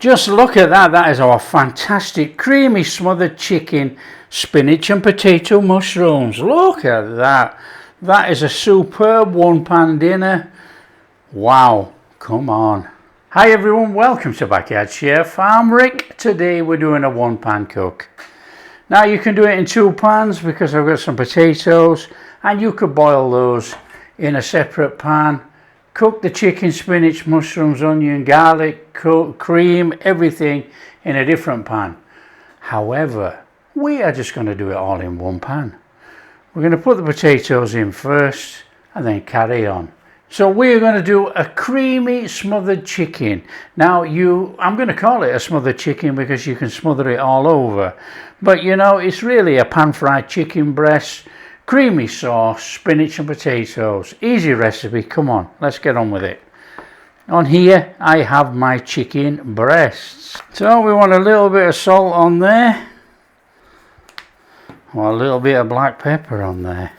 Just look at that. That is our fantastic creamy smothered chicken, spinach and potato mushrooms. Look at that. That is a superb one-pan dinner. Wow, come on. Hi everyone, welcome to Backyard Chef. I'm Rick. Today we're doing a one-pan cook. Now you can do it in 2 pans because I've got some potatoes, and you could boil those in a separate pan. Cook the chicken, spinach, mushrooms, onion, garlic, cream, everything in a different pan. However, we are just going to do it all in 1 pan. We're going to put the potatoes in first and then carry on. So we're going to do a creamy smothered chicken. Now I'm going to call it a smothered chicken because you can smother it all over. But you know, it's really a pan fried chicken breast, creamy sauce, spinach and potatoes. Easy recipe, come on, let's get on with it. On here I have my chicken breasts. So we want a little bit of salt on there. Or a little bit of black pepper on there.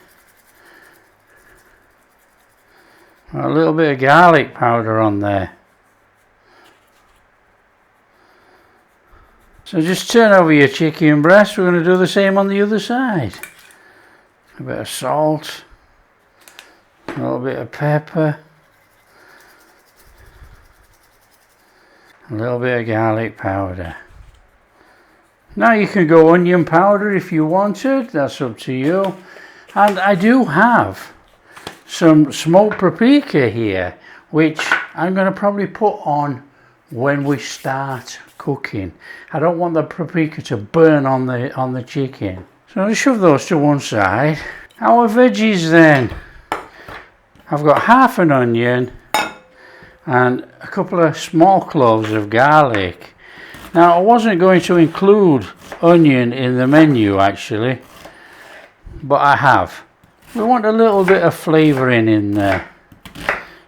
Or a little bit of garlic powder on there. So just turn over your chicken breast. We're going to do the same on the other side. A bit of salt, a little bit of pepper, a little bit of garlic powder. Now you can go onion powder if you wanted, that's up to you. And I do have some smoked paprika here, which I'm going to probably put on when we start cooking. I don't want the paprika to burn on the chicken. So I'll shove those to one side. Our veggies then. I've got half an onion and a couple of small cloves of garlic. Now I wasn't going to include onion in the menu actually, but I have. We want a little bit of flavouring in there.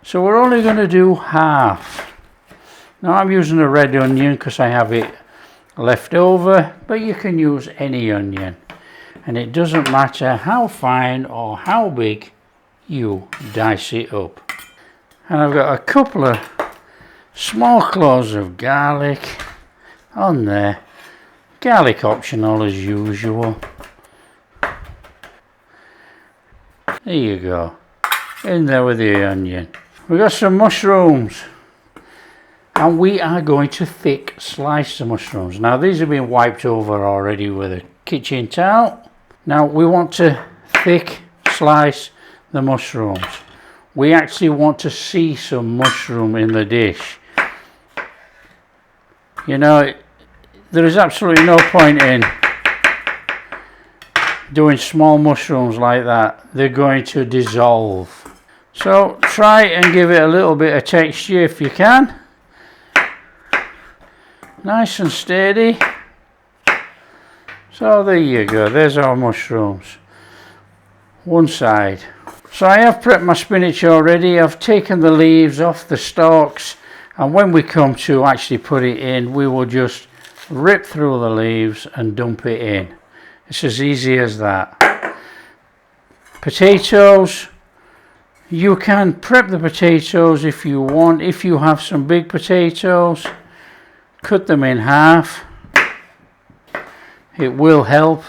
So we're only going to do half. Now I'm using a red onion because I have it left over, but you can use any onion. And it doesn't matter how fine or how big you dice it up. And I've got a couple of small cloves of garlic on there. Garlic optional as usual. There you go. In there with the onion. We've got some mushrooms. And we are going to thick slice the mushrooms. Now these have been wiped over already with a kitchen towel. Now we want to thick slice the mushrooms. We actually want to see some mushroom in the dish. You know, there is absolutely no point in doing small mushrooms like that. They're going to dissolve. So try and give it a little bit of texture if you can. Nice and steady. So there you go, there's our mushrooms. One side. So I have prepped my spinach already. I've taken the leaves off the stalks, and when we come to actually put it in, we will just rip through the leaves and dump it in. It's as easy as that. Potatoes, you can prep the potatoes if you want. If you have some big potatoes, cut them in half. It will help.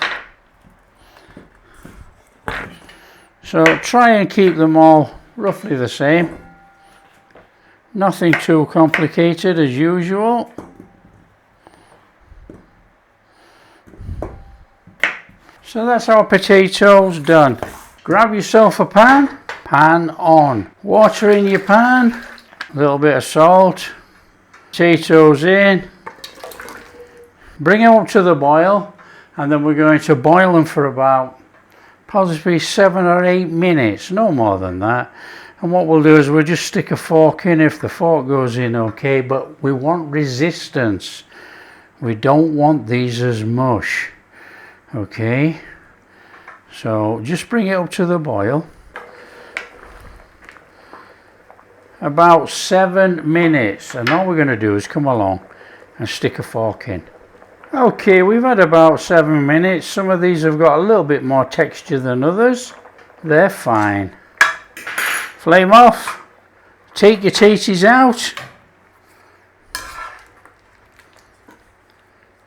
So try and keep them all roughly the same. Nothing too complicated as usual. So that's our potatoes done. Grab yourself a pan. Pan on. Water in your pan. A little bit of salt. Potatoes in. Bring them up to the boil. And then we're going to boil them for about possibly 7 or 8 minutes, no more than that. And what we'll do is we'll just stick a fork in if the fork goes in okay, but we want resistance. We don't want these as mush. Okay, so just bring it up to the boil. About 7 minutes, and all we're going to do is come along and stick a fork in. Okay, we've had about 7 minutes. Some of these have got a little bit more texture than others. They're fine. Flame off. Take your taties out.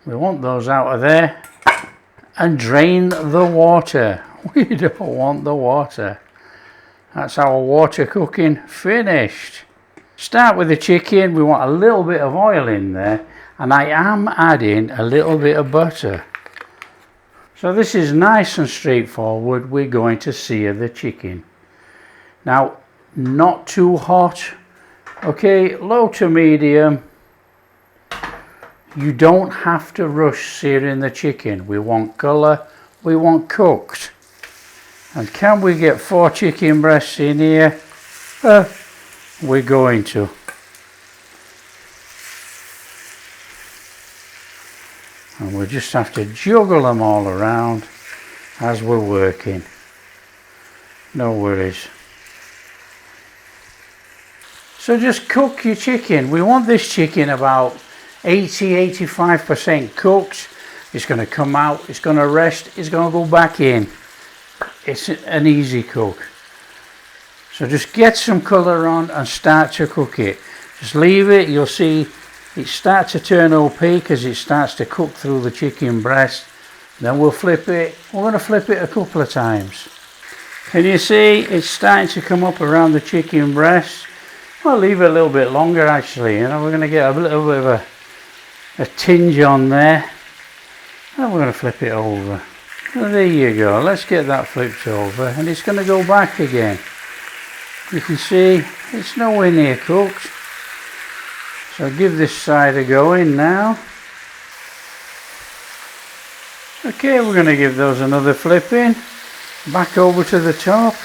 We want those out of there. And drain the water. We don't want the water. That's our water cooking finished. Start with the chicken. We want a little bit of oil in there. And I am adding a little bit of butter. So this is nice and straightforward. We're going to sear the chicken. Now, not too hot. Okay, low to medium. You don't have to rush searing the chicken. We want colour, we want cooked. And can we get 4 chicken breasts in here? We're going to. And we just have to juggle them all around as we're working. No worries. So just cook your chicken. We want this chicken about 80-85% cooked. It's going to come out, it's going to rest, it's going to go back in. It's an easy cook. So just get some colour on and start to cook it. Just leave it, you'll see it starts to turn opaque as it starts to cook through the chicken breast. Then we'll flip it. We're going to flip it a couple of times. Can you see it's starting to come up around the chicken breast? I'll leave it a little bit longer actually. You know, we're going to get a little bit of a tinge on there. And we're going to flip it over. And there you go. Let's get that flipped over. And it's going to go back again. You can see it's nowhere near cooked. So give this side a go in now. Okay, we're going to give those another flip in. Back over to the top.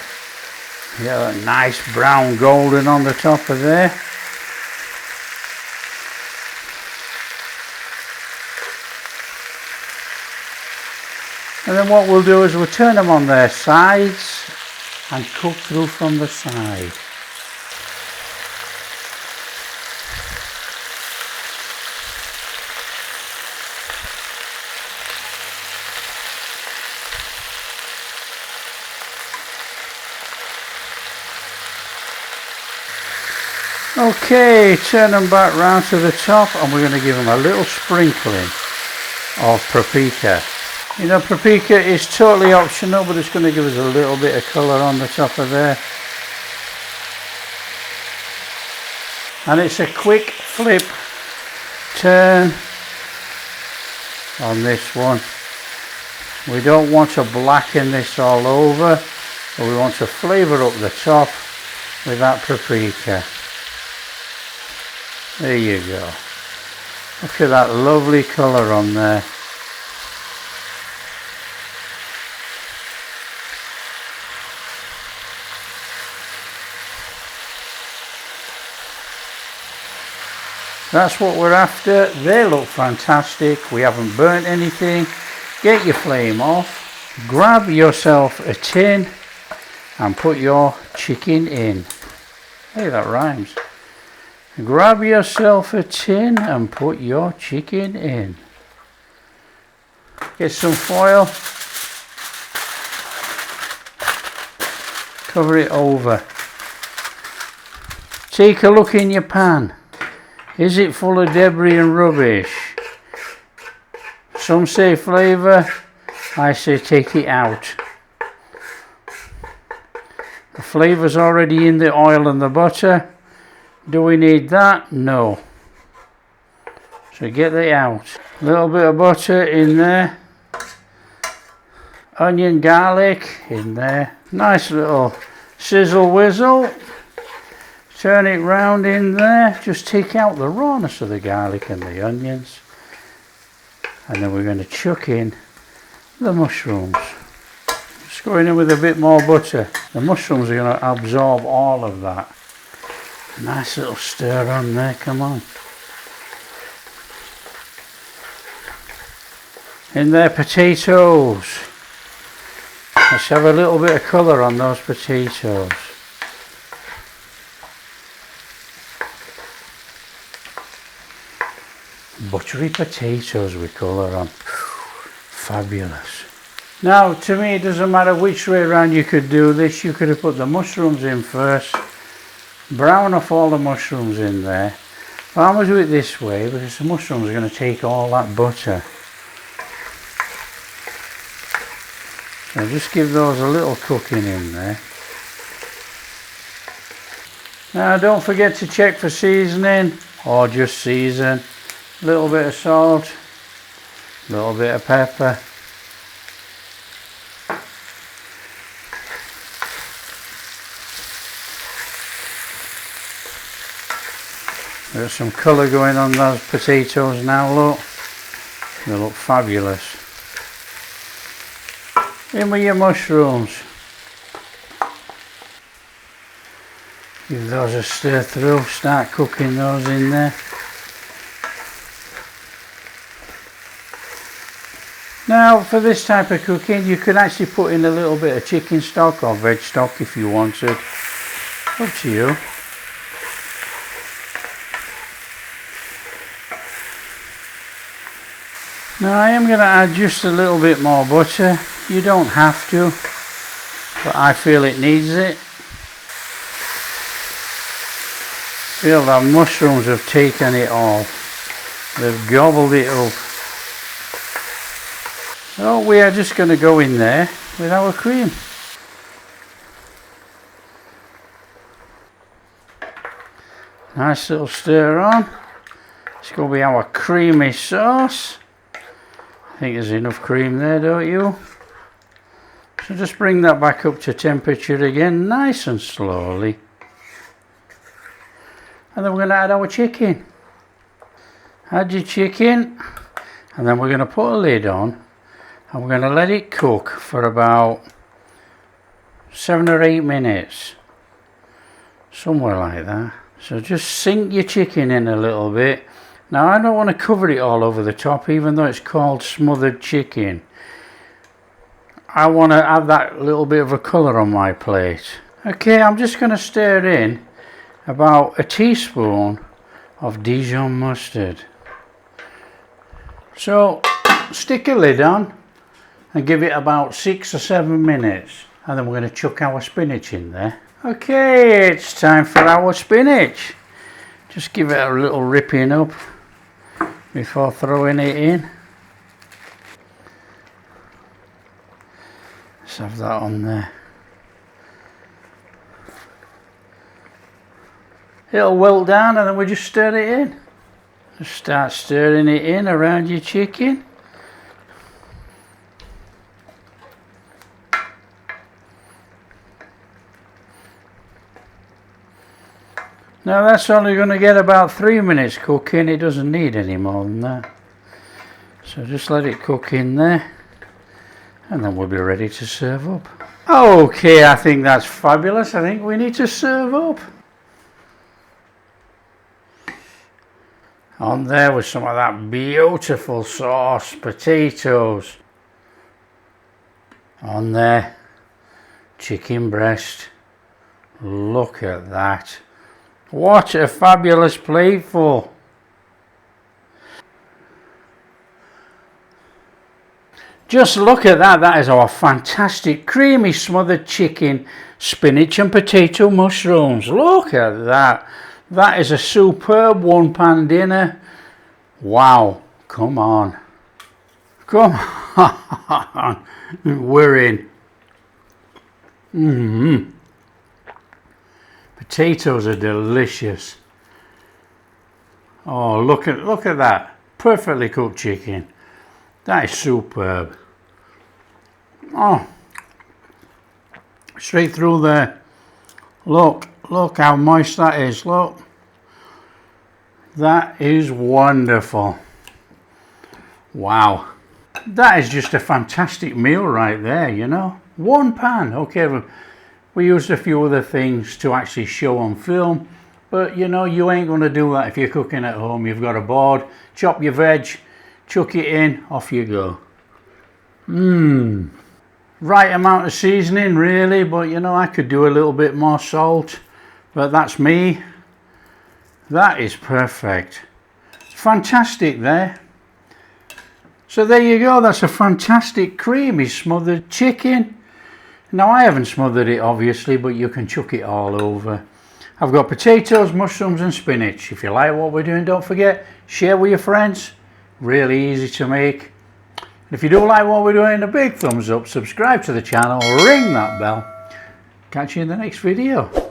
Yeah, that nice brown golden on the top of there. And then what we'll do is we'll turn them on their sides and cook through from the side. Okay, turn them back round to the top and we're going to give them a little sprinkling of paprika. You know, paprika is totally optional, but it's going to give us a little bit of colour on the top of there. And it's a quick flip, turn on this one. We don't want to blacken this all over, but we want to flavour up the top with that paprika. There you go. Look at that lovely colour on there. That's what we're after. They look fantastic. We haven't burnt anything. Get your flame off. Grab yourself a tin and put your chicken in. Hey, that rhymes. Grab yourself a tin and put your chicken in. Get some foil. Cover it over. Take a look in your pan. Is it full of debris and rubbish? Some say flavour, I say take it out. The flavour's already in the oil and the butter. Do we need that? No. So get it out. A little bit of butter in there. Onion, garlic in there. Nice little sizzle whizzle. Turn it round in there. Just take out the rawness of the garlic and the onions. And then we're going to chuck in the mushrooms. Just going in with a bit more butter. The mushrooms are going to absorb all of that. Nice little stir on there, come on. In there, potatoes. Let's have a little bit of colour on those potatoes. Buttery potatoes with colour on. Fabulous. Now, to me, it doesn't matter which way around you could do this. You could have put the mushrooms in first. Brown off all the mushrooms in there. Well, I'm going to do it this way because the mushrooms are going to take all that butter. So just give those a little cooking in there. Now don't forget to check for seasoning, or just season. A little bit of salt, a little bit of pepper. There's some colour going on those potatoes now, look. They look fabulous. In with your mushrooms. Give those a stir through, start cooking those in there. Now for this type of cooking you could actually put in a little bit of chicken stock or veg stock if you wanted. Up to you. Now I am going to add just a little bit more butter. You don't have to, but I feel it needs it. Feel that mushrooms have taken it all. They've gobbled it up. So we are just going to go in there with our cream. Nice little stir on. It's going to be our creamy sauce. I think there's enough cream there, don't you? So just bring that back up to temperature again, nice and slowly. And then we're going to add our chicken. Add your chicken, and then we're going to put a lid on, and we're going to let it cook for about 7 or 8 minutes. Somewhere like that. So just sink your chicken in a little bit. Now I don't want to cover it all over the top, even though it's called smothered chicken. I want to have that little bit of a colour on my plate. Okay, I'm just going to stir in about a teaspoon of Dijon mustard. So stick a lid on and give it about 6 or 7 minutes, and then we're going to chuck our spinach in there. Okay, it's time for our spinach. Just give it a little ripping up before throwing it in. Let's have that on there. It'll wilt down and then we just stir it in. Just start stirring it in around your chicken. Now that's only going to get about 3 minutes cooking. It doesn't need any more than that. So just let it cook in there, and then we'll be ready to serve up. Okay, I think that's fabulous. I think we need to serve up. On there with some of that beautiful sauce, potatoes. On there, chicken breast. Look at that. What a fabulous plateful. Just look at that. That is our fantastic creamy smothered chicken, spinach and potato mushrooms. Look at that. That is a superb one-pan dinner. Wow. Come on. Come on. We're in. Potatoes are delicious. Oh, look at that. Perfectly cooked chicken. That is superb. Oh. Straight through there. Look how moist that is. Look. That is wonderful. Wow. That is just a fantastic meal right there, you know. One pan. Okay, we used a few other things to actually show on film, but you know, you ain't going to do that if you're cooking at home. You've got a board, chop your veg, chuck it in, off you go. Right amount of seasoning really, but you know, I could do a little bit more salt, but that's me. That is perfect. Fantastic there. So there you go, that's a fantastic creamy smothered chicken. Now I haven't smothered it obviously, but you can chuck it all over. I've got potatoes, mushrooms and spinach. If you like what we're doing, don't forget, share with your friends. Really easy to make. And if you do like what we're doing, a big thumbs up, subscribe to the channel, ring that bell. Catch you in the next video.